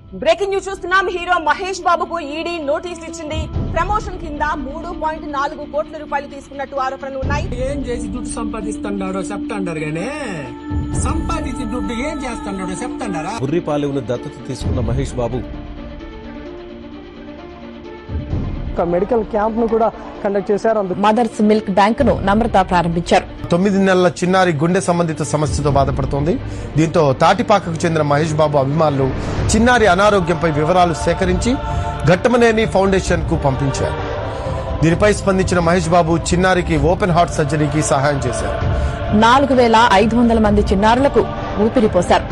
Breaking news చూస్తున్నాం. Hero Mahesh బాబుకు ED notice ఇచ్చింది. ప్రమోషన్ కింద 3.4 కోట్ల రూపాయలు తీసుకున్నట్టు ఆరోపణలు ఉన్నాయి. ఏం చేసి దుడ్డు సంపాదిస్తున్నాడో చెప్తాండారు గానే, సంపాదించి దుడ్డు ఏం చేస్తున్నాడో చెప్తాండారా? బుర్రిపాలెంను దత్తత తీసుకున్న మహేష్ బాబు మెడికల్ క్యాంప్ ను కూడా కండక్ట్ చేశారు. మదర్స్ మిల్క్ బ్యాంక్ ను నమ్రత ప్రారంభించారు. 9 నెలల చిన్నారి గుండె సంబంధిత సమస్యతో బాధపడుతోంది. దీంతో తాటిపాకకు చెందిన మహేష్ బాబు అభిమానులు చిన్నారి అనారోగ్యంపై వివరాలు సేకరించి ఘట్టమనేని ఫౌండేషన్ కు పంపించారు. దీనిపై స్పందించిన మహేష్ బాబు చిన్నారికి ఓపెన్ హార్ట్ సర్జరీకి సహాయం చేశారు. 4500 మంది చిన్నారులకు ఊపిరి పోశారు.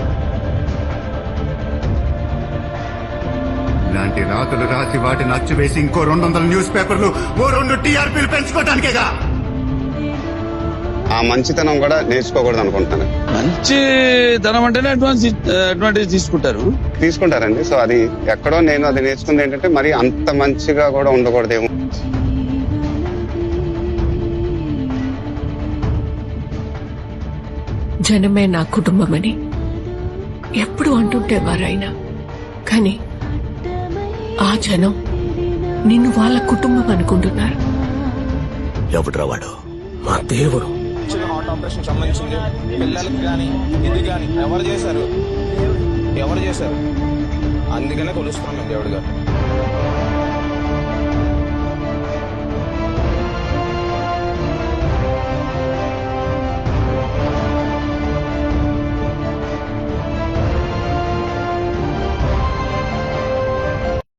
ఇలాంటి రాతలు రాసి వాటిని అచ్చువేసి ఇంకో 200 న్యూస్ పేపర్లు, ఓ 2 టీఆర్పీలు పెంచుకోవడానికేగా. ఆ మంచితనం కూడా నేర్చుకోకూడదు అనుకుంటున్నాను. మంచి ధనం అంటేనే అడ్వాంటేజ్ తీసుకుంటారండి. సో అది ఎక్కడో నేను అది నేర్చుకుంది ఏంటంటే మరి అంత మంచిగా కూడా ఉండకూడదేమో. జనమే నా కుటుంబమని ఎప్పుడు అంటుంటేవారైనా, కానీ ఆ జనం నిన్ను వాళ్ళ కుటుంబం అనుకుంటున్నారు. ఎవడ్రా వాడు? మా దేవుడు. హార్ట్ ఆపరేషన్ సంబంధించింది పిల్లలకి కానీ ఇది కానీ ఎవరు చేశారు? అందుకనే కొలుస్తున్నాం దేవుడు గారు.